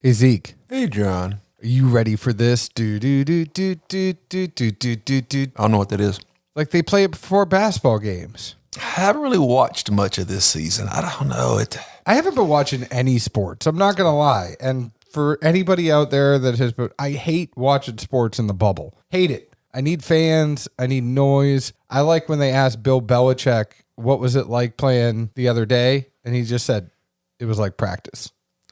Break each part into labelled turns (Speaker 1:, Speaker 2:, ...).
Speaker 1: Hey, Zeke.
Speaker 2: Hey, John.
Speaker 1: Are you ready for this? Do, do, do, do, do, do, do, do, do, do.
Speaker 2: I don't know what that is.
Speaker 1: Like they play it before basketball games.
Speaker 2: I haven't really watched much of this season. I don't know it.
Speaker 1: I haven't been watching any sports. I'm not going to lie. And for anybody out there that has been, I hate watching sports in the bubble. Hate it. I need fans. I need noise. I like when they asked Bill Belichick, what was it like playing the other day? And he just said, it was like practice.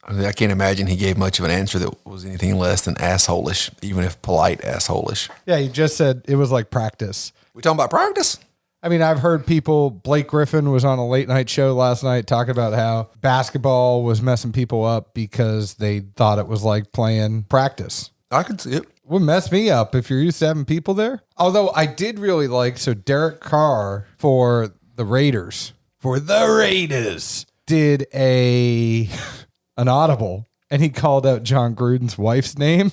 Speaker 2: I can't imagine he gave much of an answer that was anything less than assholish, even if polite assholish.
Speaker 1: Yeah, he just said it was like practice.
Speaker 2: We talking about practice?
Speaker 1: I mean, I've heard people, Blake Griffin was on a late night show last night talking about how basketball was messing people up because they thought it was like playing practice.
Speaker 2: I can see it.
Speaker 1: Would mess me up if you're used to having people there. Although I did really like, so Derek Carr for the Raiders, did an audible, and he called out John Gruden's wife's name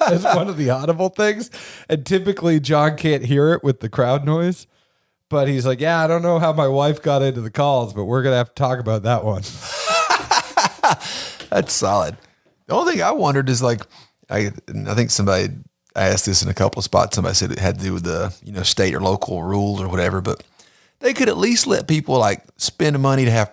Speaker 1: as one of the audible things. And typically John can't hear it with the crowd noise. But he's like, yeah, I don't know how my wife got into the calls, but we're going to have to talk about that one.
Speaker 2: That's solid. The only thing I wondered is like, I think somebody asked this in a couple of spots. Somebody said it had to do with the, state or local rules or whatever, but they could at least let people like spend money to have,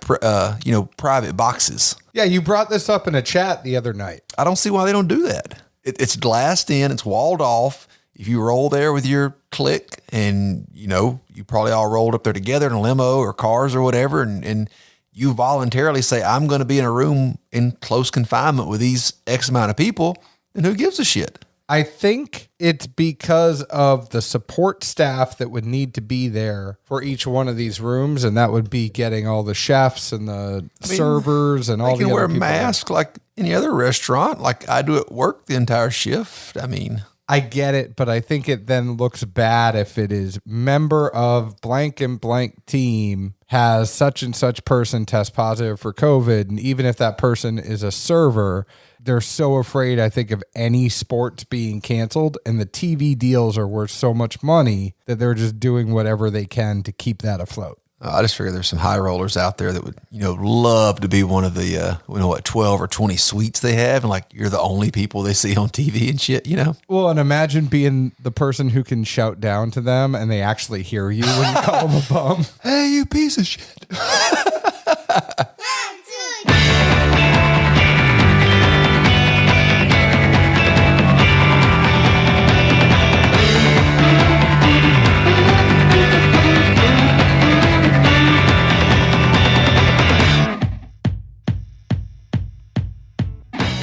Speaker 2: private boxes.
Speaker 1: Yeah, you brought this up in a chat the other night.
Speaker 2: I don't see why they don't do that. It's glassed in, it's walled off. If you roll there with your clique and, you probably all rolled up there together in a limo or cars or whatever, and you voluntarily say, I'm going to be in a room in close confinement with these X amount of people, then who gives a shit?
Speaker 1: I think it's because of the support staff that would need to be there for each one of these rooms, and that would be getting all the chefs and the servers and all the other people.
Speaker 2: They can wear masks like any other restaurant, like I do at work the entire shift. I mean,
Speaker 1: I get it, but I think it then looks bad if it is member of blank and blank team has such and such person test positive for COVID. And even if that person is a server, they're so afraid, I think, of any sports being canceled. And the TV deals are worth so much money that they're just doing whatever they can to keep that afloat.
Speaker 2: I just figure there's some high rollers out there that would, love to be one of the, 12 or 20 suites they have. And like, you're the only people they see on TV and shit,
Speaker 1: Well, and imagine being the person who can shout down to them and they actually hear you when you call them a bum.
Speaker 2: Hey, you piece of shit.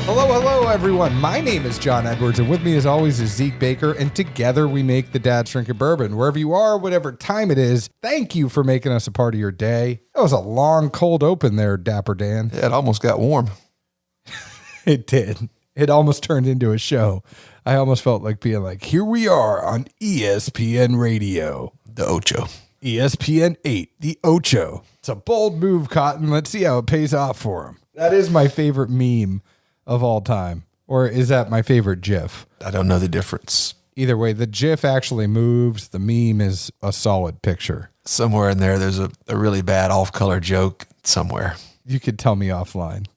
Speaker 1: Hello, everyone. My name is John Edwards, and with me, as always, is Zeke Baker, and together we make the Dad's Drinking Bourbon. Wherever you are, whatever time it is, thank you for making us a part of your day. That was a long, cold open there, Dapper Dan.
Speaker 2: Yeah, it almost got warm.
Speaker 1: It did. It almost turned into a show. I almost felt like being like, here we are on ESPN Radio.
Speaker 2: The Ocho.
Speaker 1: ESPN 8, the Ocho. It's a bold move, Cotton. Let's see how it pays off for him. That is my favorite meme of all time. Or is that my favorite GIF?
Speaker 2: I don't know the difference.
Speaker 1: Either way, the GIF actually moves. The meme is a solid picture.
Speaker 2: Somewhere in there, there's a really bad off-color joke somewhere.
Speaker 1: You could tell me offline.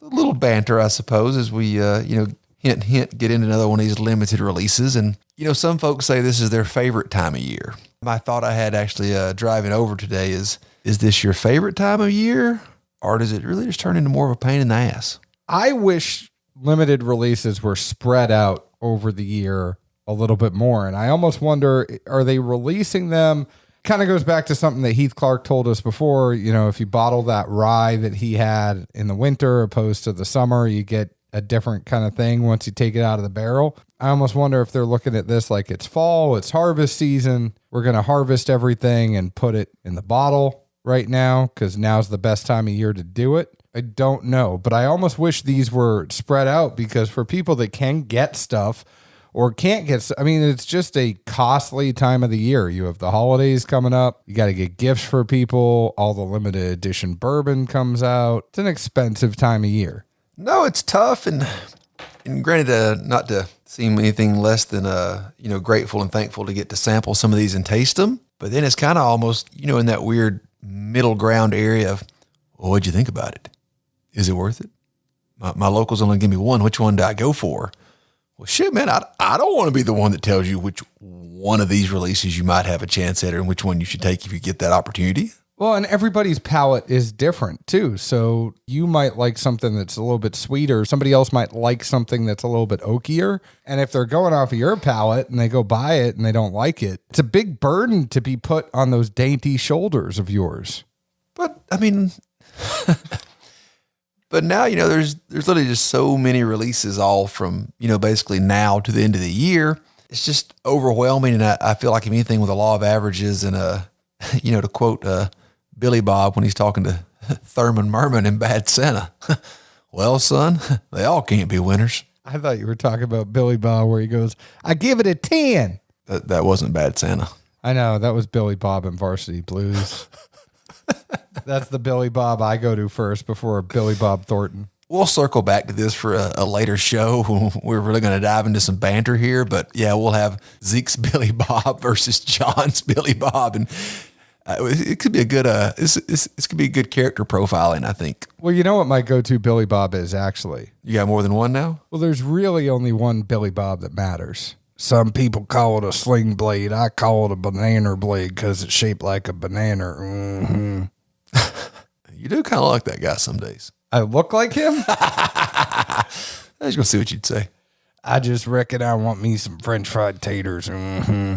Speaker 2: A little banter, I suppose, as we, hint, get into another one of these limited releases. And, some folks say this is their favorite time of year. My thought I had actually driving over today is this your favorite time of year? Or does it really just turn into more of a pain in the ass?
Speaker 1: I wish limited releases were spread out over the year a little bit more. And I almost wonder, are they releasing them? Kind of goes back to something that Heath Clark told us before. If you bottle that rye that he had in the winter opposed to the summer, you get a different kind of thing once you take it out of the barrel. I almost wonder if they're looking at this like it's fall, it's harvest season. We're going to harvest everything and put it in the bottle right now because now's the best time of year to do it. I don't know, but I almost wish these were spread out because for people that can get stuff or can't get, it's just a costly time of the year. You have the holidays coming up. You got to get gifts for people. All the limited edition bourbon comes out. It's an expensive time of year.
Speaker 2: No, it's tough. And granted, not to seem anything less than, grateful and thankful to get to sample some of these and taste them. But then it's kind of almost, in that weird middle ground area of, well, what'd you think about it? Is it worth it? My locals only give me one. Which one do I go for? Well, shit, man, I don't want to be the one that tells you which one of these releases you might have a chance at and which one you should take if you get that opportunity.
Speaker 1: Well, and everybody's palate is different too. So you might like something that's a little bit sweeter. Somebody else might like something that's a little bit oakier. And if they're going off of your palate and they go buy it and they don't like it, it's a big burden to be put on those dainty shoulders of yours.
Speaker 2: But I mean, but now, there's literally just so many releases all from, basically now to the end of the year. It's just overwhelming. And I feel like if anything with a law of averages and to quote Billy Bob when he's talking to Thurman Merman in Bad Santa. Well, son, they all can't be winners.
Speaker 1: I thought you were talking about Billy Bob where he goes, I give it a 10.
Speaker 2: That wasn't Bad Santa.
Speaker 1: I know. That was Billy Bob in Varsity Blues. That's the Billy Bob I go to first before Billy Bob Thornton.
Speaker 2: We'll circle back to this for a later show when we're really going to dive into some banter here. But yeah, we'll have Zeke's Billy Bob versus John's Billy Bob. And it could be a good, this could be a good character profiling, I think.
Speaker 1: Well, you know what my go-to Billy Bob is, actually?
Speaker 2: You got more than one now?
Speaker 1: Well, there's really only one Billy Bob that matters. Some people call it a sling blade. I call it a banana blade because it's shaped like a banana. Mm-hmm.
Speaker 2: You do kind of like that guy some days.
Speaker 1: I look like him?
Speaker 2: I was going to see what you'd say.
Speaker 1: I just reckon I want me some French fried taters. Mm-hmm.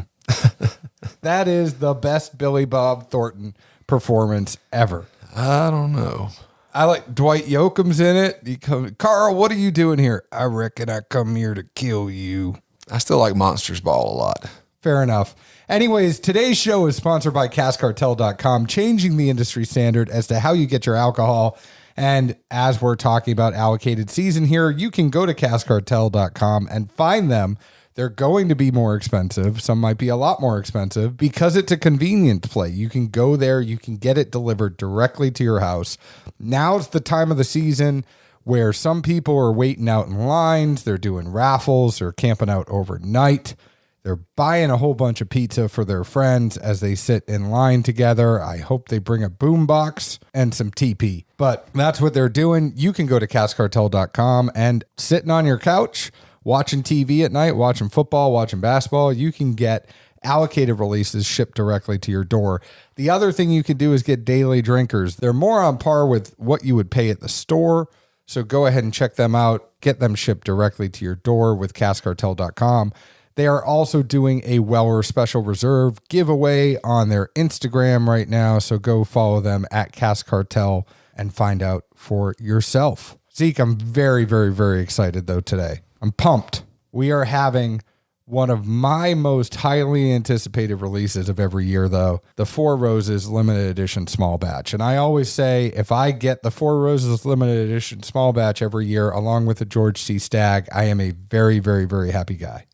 Speaker 1: That is the best Billy Bob Thornton performance ever.
Speaker 2: I don't know.
Speaker 1: I like Dwight Yoakam's in it. He comes, Carl, what are you doing here? I reckon I come here to kill you.
Speaker 2: I still like Monsters Ball a lot.
Speaker 1: Fair enough. Anyways, today's show is sponsored by CaskCartel.com, changing the industry standard as to how you get your alcohol. And as we're talking about allocated season here, you can go to CaskCartel.com and find them. They're going to be more expensive. Some might be a lot more expensive because it's a convenient play. You can go there. You can get it delivered directly to your house. Now's the time of the season where some people are waiting out in lines. They're doing raffles. They're camping out overnight. They're buying a whole bunch of pizza for their friends as they sit in line together. I hope they bring a boombox and some TP. But that's what they're doing. You can go to CaskCartel.com and sitting on your couch, watching TV at night, watching football, watching basketball, you can get allocated releases shipped directly to your door. The other thing you can do is get daily drinkers. They're more on par with what you would pay at the store. So go ahead and check them out. Get them shipped directly to your door with CaskCartel.com. They are also doing a Weller Special Reserve giveaway on their Instagram right now. So go follow them at Cask Cartel and find out for yourself. Zeke, I'm very, very, very excited though today. I'm pumped. We are having one of my most highly anticipated releases of every year, though, the Four Roses limited edition small batch. And I always say, if I get the Four Roses limited edition small batch every year, along with the George C. Stagg, I am a very, very, very happy guy.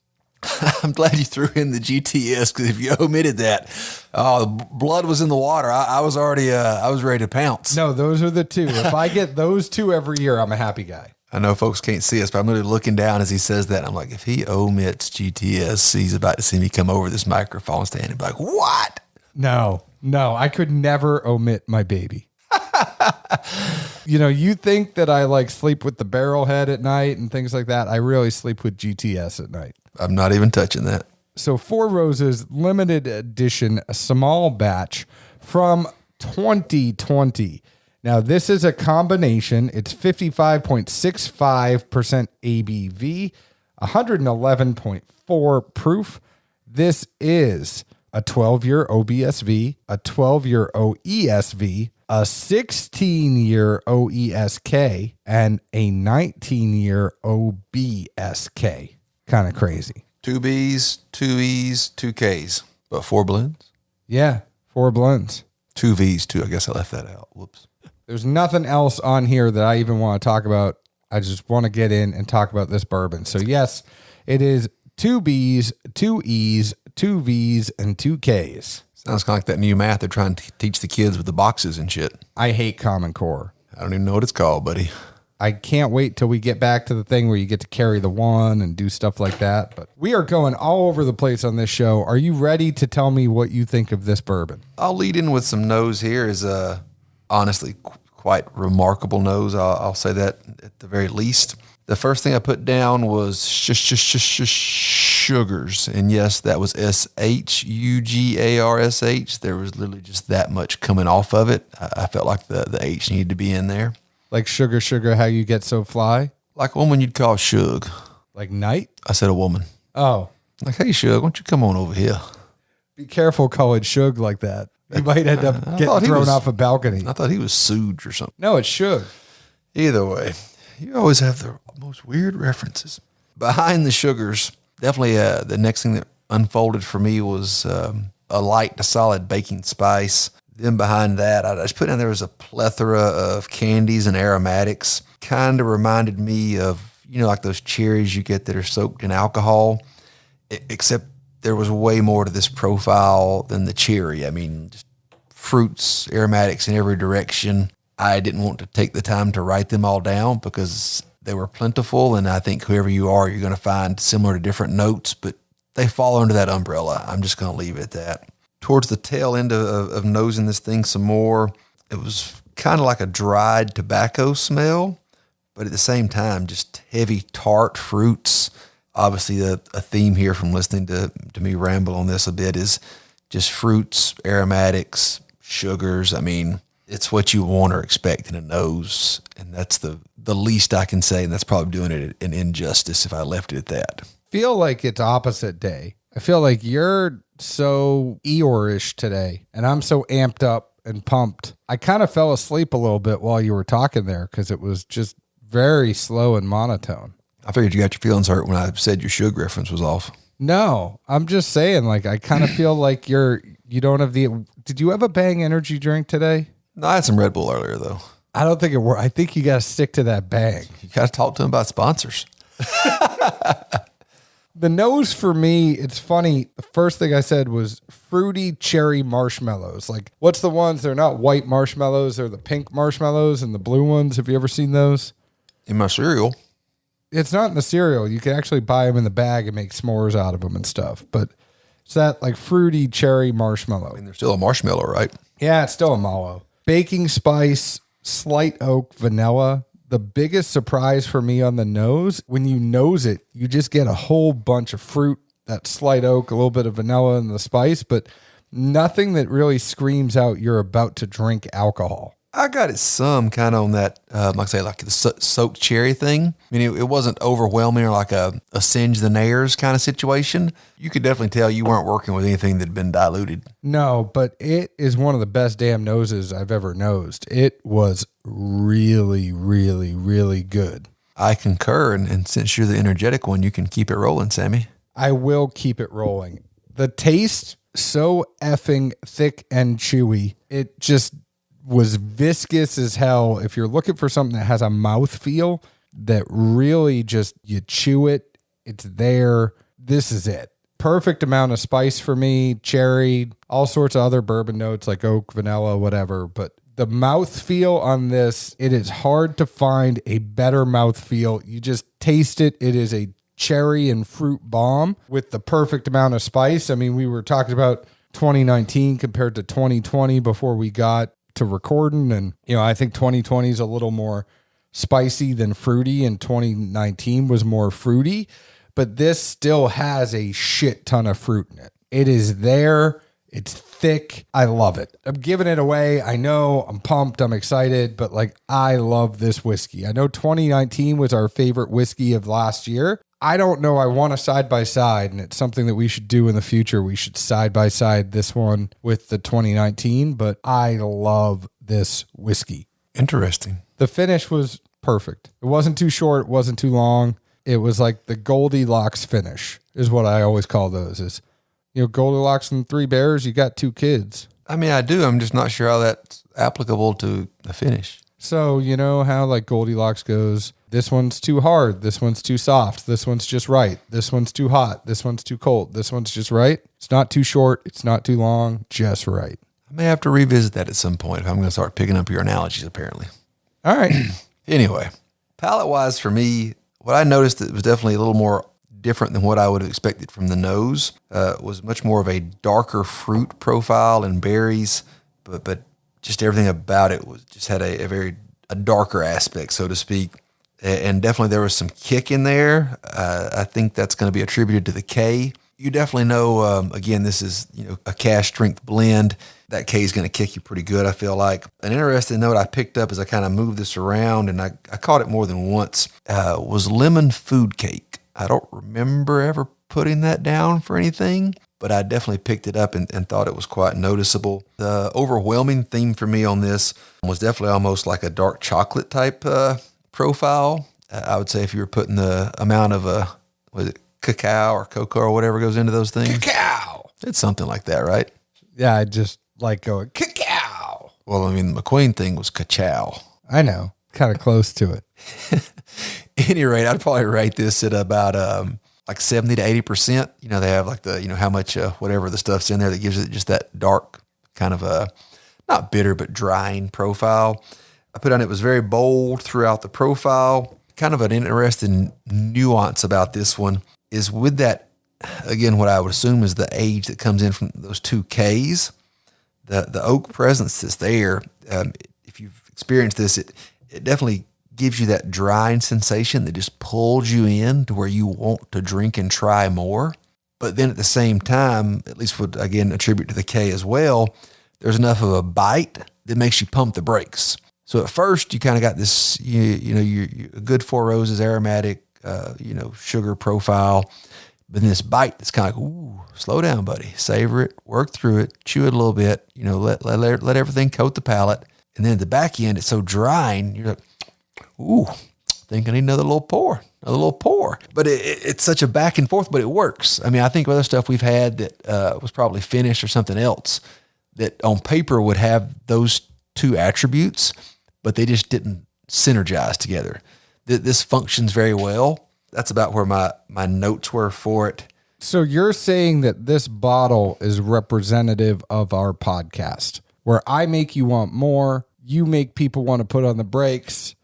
Speaker 2: I'm glad you threw in the GTS because if you omitted that, blood was in the water. I was already, I was ready to pounce.
Speaker 1: No, those are the two. If I get those two every year, I'm a happy guy.
Speaker 2: I know folks can't see us, but I'm literally looking down as he says that. I'm like, if he omits GTS, he's about to see me come over this microphone stand and be like, what?
Speaker 1: No, I could never omit my baby. You think that I like sleep with the barrel head at night and things like that. I really sleep with GTS at night.
Speaker 2: I'm not even touching that.
Speaker 1: So Four Roses limited edition small batch from 2020. Now, this is a combination. It's 55.65% ABV, 111.4 proof. This is a 12-year OBSV, a 12-year OESV, a 16-year OESK, and a 19-year OBSK. Kind of crazy.
Speaker 2: 2 Bs, 2 Es, 2 Ks, but 4 blends?
Speaker 1: Yeah, 4 blends.
Speaker 2: 2 Vs, too. I guess I left that out. Whoops.
Speaker 1: There's nothing else on here that I even want to talk about. I just want to get in and talk about this bourbon. So yes, it is 2 Bs, 2 Es, 2 Vs, and 2 Ks.
Speaker 2: Sounds kind of like that new math they're trying to teach the kids with the boxes and shit.
Speaker 1: I hate Common Core.
Speaker 2: I don't even know what it's called, buddy.
Speaker 1: I can't wait till we get back to the thing where you get to carry the one and do stuff like that. But we are going all over the place on this show. Are you ready to tell me what you think of this bourbon?
Speaker 2: I'll lead in with some no's here. Is honestly quite remarkable nose. I'll say that at the very least. The first thing I put down was sugars. And yes, that was SHUGARSH. There was literally just that much coming off of it. I felt like the H needed to be in there.
Speaker 1: Like sugar, how you get so fly?
Speaker 2: Like a woman you'd call Shug.
Speaker 1: Like night?
Speaker 2: I said a woman.
Speaker 1: Oh.
Speaker 2: Like, hey, Shug, why don't you come on over here?
Speaker 1: Be careful calling Shug like that. You might end up getting thrown off a balcony.
Speaker 2: I thought he was Suge or something.
Speaker 1: No, it's Shug.
Speaker 2: Either way, you always have the most weird references. Behind the sugars, definitely the next thing that unfolded for me was a light to solid baking spice. Then behind that, I just put in there was a plethora of candies and aromatics. Kind of reminded me of, like those cherries you get that are soaked in alcohol, except there was way more to this profile than the cherry. I mean, just fruits, aromatics in every direction. I didn't want to take the time to write them all down because they were plentiful, and I think whoever you are, you're going to find similar to different notes, but they fall under that umbrella. I'm just going to leave it at that. Towards the tail end of nosing this thing some more, it was kind of like a dried tobacco smell, but at the same time, just heavy tart fruits. Obviously, a theme here from listening to me ramble on this a bit is just fruits, aromatics, sugars. I mean, it's what you want or expect in a nose, and that's the least I can say, and that's probably doing it an injustice if I left it at that.
Speaker 1: Feel like it's opposite day. I feel like you're so Eeyore-ish today, and I'm so amped up and pumped. I kind of fell asleep a little bit while you were talking there because it was just very slow and monotone.
Speaker 2: I figured you got your feelings hurt when I said your Suge reference was off.
Speaker 1: No, I'm just saying, like, I kind of feel like you don't have did you have a Bang energy drink today?
Speaker 2: No, I had some Red Bull earlier, though.
Speaker 1: I don't think it worked. I think you got to stick to that Bang.
Speaker 2: You got to talk to them about sponsors.
Speaker 1: The nose for me, it's funny. The first thing I said was fruity cherry marshmallows. Like, what's the ones? They're not white marshmallows. They're the pink marshmallows and the blue ones. Have you ever seen those?
Speaker 2: In my cereal.
Speaker 1: It's not in the cereal. You can actually buy them in the bag and make s'mores out of them and stuff. But it's that like fruity cherry marshmallow.
Speaker 2: I mean, they're still a marshmallow, right?
Speaker 1: Yeah, it's still a mallow. Baking spice, slight oak, vanilla. The biggest surprise for me on the nose, when you nose it, you just get a whole bunch of fruit, that slight oak, a little bit of vanilla and the spice, but nothing that really screams out you're about to drink alcohol.
Speaker 2: I got it some kind of on that, like I say, like the soaked cherry thing. I mean, it wasn't overwhelming or like a singe the nares kind of situation. You could definitely tell you weren't working with anything that had been diluted.
Speaker 1: No, but it is one of the best damn noses I've ever nosed. It was really, really, really good.
Speaker 2: I concur, and since you're the energetic one, you can keep it rolling, Sammy.
Speaker 1: I will keep it rolling. The taste, so effing thick and chewy. It just was viscous as hell. If you're looking for something that has a mouthfeel that really just, you chew it, it's there. This is it. Perfect amount of spice for me, cherry, all sorts of other bourbon notes like oak, vanilla, whatever. But the mouthfeel on this, it is hard to find a better mouthfeel. You just taste it. It is a cherry and fruit bomb with the perfect amount of spice. I mean, we were talking about 2019 compared to 2020 before we got to recording, and I think 2020 is a little more spicy than fruity, and 2019 was more fruity, but this still has a shit ton of fruit in it. It is there. It's thick. I love it. I'm giving it away. I know I'm pumped. I'm excited, but I love this whiskey. I know 2019 was our favorite whiskey of last year. I don't know. I want a side by side, and it's something that we should do in the future. We should side by side this one with the 2019, but I love this whiskey.
Speaker 2: Interesting.
Speaker 1: The finish was perfect. It wasn't too short. It wasn't too long. It was like the Goldilocks finish is what I always call those. Is, Goldilocks and Three Bears, you got two kids.
Speaker 2: I mean, I do. I'm just not sure how that's applicable to the finish.
Speaker 1: So, you know how Goldilocks goes, this one's too hard, this one's too soft, this one's just right, this one's too hot, this one's too cold, this one's just right. It's not too short, it's not too long, just right.
Speaker 2: I may have to revisit that at some point if I'm going to start picking up your analogies, apparently.
Speaker 1: All right.
Speaker 2: Anyway, palate-wise for me, what I noticed that was definitely a little more different than what I would have expected from the nose was much more of a darker fruit profile and berries, but just everything about it was just had a darker aspect, so to speak. And definitely there was some kick in there. I think that's going to be attributed to the K. You definitely know, again, this is, a cask strength blend. That K is going to kick you pretty good, I feel like. An interesting note I picked up as I kind of moved this around, and I caught it more than once, was lemon food cake. I don't remember ever putting that down for anything, but I definitely picked it up and thought it was quite noticeable. The overwhelming theme for me on this was definitely almost like a dark chocolate type profile. I would say if you were putting the amount of was it cacao or cocoa or whatever goes into those things.
Speaker 1: Cacao.
Speaker 2: It's something like that, right?
Speaker 1: Yeah, I just like going cacao.
Speaker 2: Well, I mean, the McQueen thing was cacao.
Speaker 1: I know, kind of close to it.
Speaker 2: At any rate, I'd probably rate this at about like 70 to 80%. They have like the, how much whatever the stuff's in there that gives it just that dark kind of not bitter, but drying profile. I put on it was very bold throughout the profile. Kind of an interesting nuance about this one is with that, again, what I would assume is the age that comes in from those two Ks, the oak presence that's there. If you've experienced this, it definitely gives you that drying sensation that just pulls you in to where you want to drink and try more. But then at the same time, at least would, again, attribute to the K as well, there's enough of a bite that makes you pump the brakes. So at first you kind of got this, you a good Four Roses aromatic, sugar profile, but then this bite that's kind of like, ooh, slow down, buddy, savor it, work through it, chew it a little bit, let everything coat the palate. And then at the back end, it's so drying, you're like, ooh, think I need another little pour. But it's such a back and forth, but it works. I mean, I think other stuff we've had that was probably finished or something else that on paper would have those two attributes, but they just didn't synergize together. This functions very well. That's about where my notes were for it.
Speaker 1: So you're saying that this bottle is representative of our podcast, where I make you want more, you make people want to put on the brakes,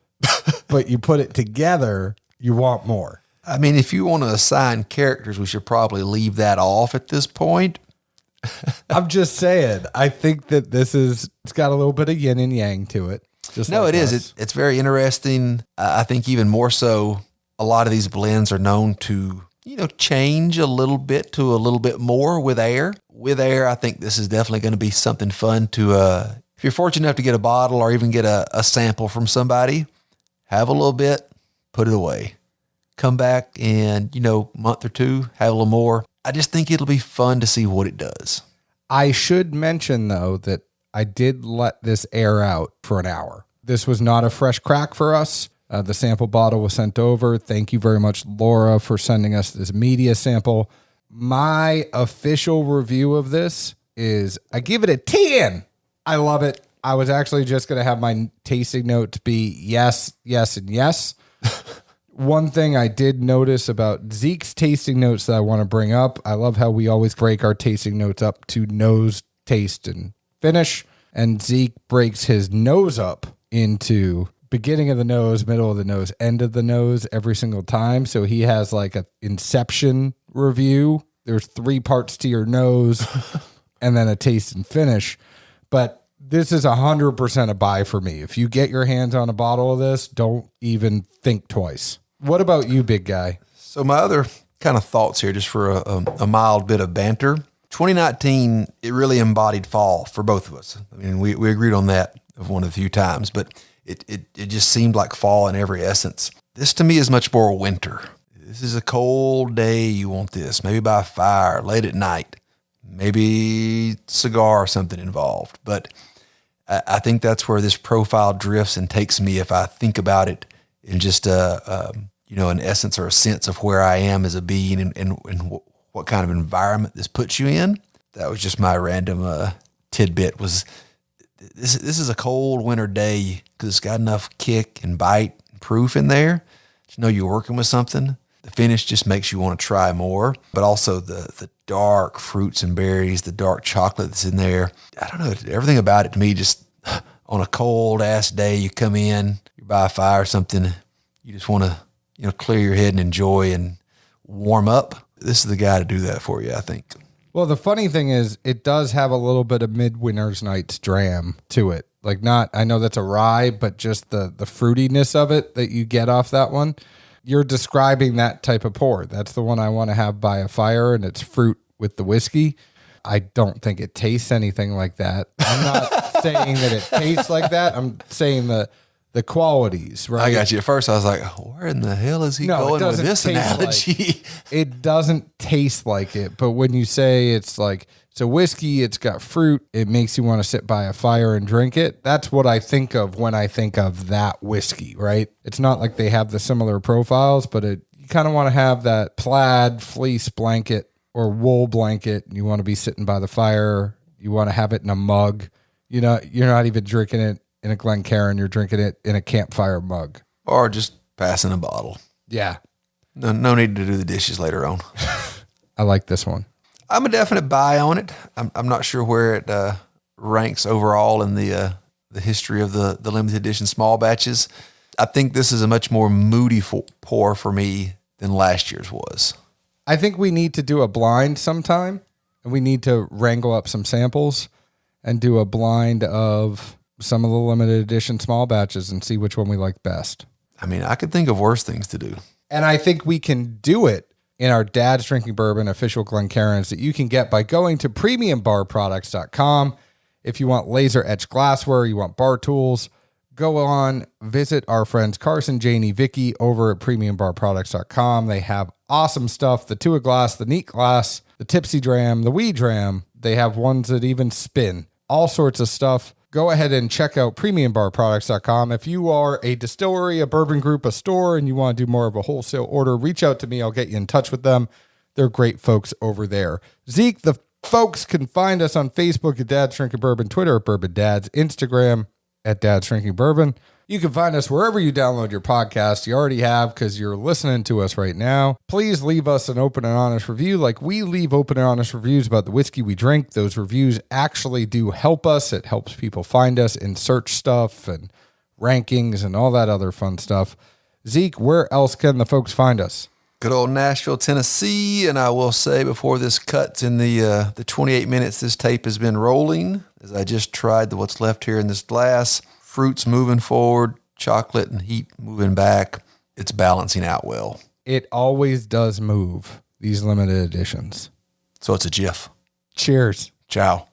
Speaker 1: but you put it together, you want more.
Speaker 2: I mean, if you want to assign characters, we should probably leave that off at this point.
Speaker 1: I'm just saying, I think that it's got a little bit of yin and yang to it.
Speaker 2: No, it is. It's very interesting. I think even more so, a lot of these blends are known to, change a little bit to a little bit more with air. With air, I think this is definitely going to be something fun to, if you're fortunate enough to get a bottle or even get a sample from somebody, have a little bit, put it away. Come back in, month or two, have a little more. I just think it'll be fun to see what it does.
Speaker 1: I should mention, though, that I did let this air out for an hour. This was not a fresh crack for us. The sample bottle was sent over. Thank you very much, Laura, for sending us this media sample. My official review of this is I give it a 10. I love it. I was actually just going to have my tasting notes be yes, yes, and yes. One thing I did notice about Zeke's tasting notes that I want to bring up, I love how we always break our tasting notes up to nose, taste, and finish. And Zeke breaks his nose up into beginning of the nose, middle of the nose, end of the nose every single time. So he has like an Inception review. There's 3 parts to your nose and then a taste and finish. But this is 100% a buy for me. If you get your hands on a bottle of this, don't even think twice. What about you, big guy?
Speaker 2: So my other kind of thoughts here, just for a mild bit of banter. 2019, it really embodied fall for both of us. I mean, we agreed on that one of the few times, but it just seemed like fall in every essence. This to me is much more winter. This is a cold day. You want this, maybe by a fire, late at night, maybe cigar or something involved. But I think that's where this profile drifts and takes me if I think about it in just an essence or a sense of where I am as a being and what kind of environment this puts you in. That was just my random tidbit. Was this is a cold winter day because it's got enough kick and bite and proof in there to know you're working with something. The finish just makes you want to try more, but also the dark fruits and berries, the dark chocolate that's in there. I don't know, everything about it to me just on a cold ass day, you come in, you're by a fire or something, you just want to, clear your head and enjoy and warm up. This is the guy to do that for you, I think.
Speaker 1: Well, the funny thing is it does have a little bit of Midwinter's Night's dram to it. Like not, I know that's a rye, but just the fruitiness of it that you get off that one. You're describing that type of pour. That's the one I want to have by a fire, and it's fruit with the whiskey. I don't think it tastes anything like that. I'm not saying that it tastes like that. I'm saying the qualities, right?
Speaker 2: I got you. At first, I was like, where in the hell is he going with this analogy?
Speaker 1: It doesn't taste like it. But when you say it's like, it's a whiskey, it's got fruit, it makes you want to sit by a fire and drink it. That's what I think of when I think of that whiskey, right? It's not like they have the similar profiles, but you kind of want to have that plaid fleece blanket or wool blanket. You want to be sitting by the fire. You want to have it in a mug. You know, you're not even drinking it in a Glencairn. You're drinking it in a campfire mug.
Speaker 2: Or just passing a bottle.
Speaker 1: Yeah.
Speaker 2: No need to do the dishes later on.
Speaker 1: I like this one.
Speaker 2: I'm a definite buy on it. I'm not sure where it ranks overall in the history of the limited edition small batches. I think this is a much more moody pour for me than last year's was.
Speaker 1: I think we need to do a blind sometime, and we need to wrangle up some samples and do a blind of some of the limited edition small batches and see which one we like best.
Speaker 2: I mean, I could think of worse things to do.
Speaker 1: And I think we can do it in our Dad's Drinking Bourbon official Glencairns that you can get by going to premiumbarproducts.com. If you want laser etched glassware, you want bar tools, go on, visit our friends Carson, Janie, Vicky over at premiumbarproducts.com. They have awesome stuff. The Tua glass, the Neat glass, the Tipsy Dram, the Wee Dram. They have ones that even spin. All sorts of stuff. Go ahead and check out premiumbarproducts.com. If you are a distillery, a bourbon group, a store, and you want to do more of a wholesale order, reach out to me. I'll get you in touch with them. They're great folks over there. Zeke, the folks can find us on Facebook at Dad's Drinking Bourbon, Twitter at Bourbon Dads, Instagram at Dad's Drinking Bourbon. You can find us wherever you download your podcast. You already have because you're listening to us right now. Please leave us an open and honest review. Like we leave open and honest reviews about the whiskey we drink. Those reviews actually do help us. It helps people find us in search stuff and rankings and all that other fun stuff. Zeke, where else can the folks find us?
Speaker 2: Good old Nashville, Tennessee. And I will say before this cuts in the 28 minutes this tape has been rolling, as I just tried what's left here in this glass. Fruits moving forward, chocolate and heat moving back. It's balancing out well.
Speaker 1: It always does move, these limited editions.
Speaker 2: So it's a jiff.
Speaker 1: Cheers.
Speaker 2: Ciao.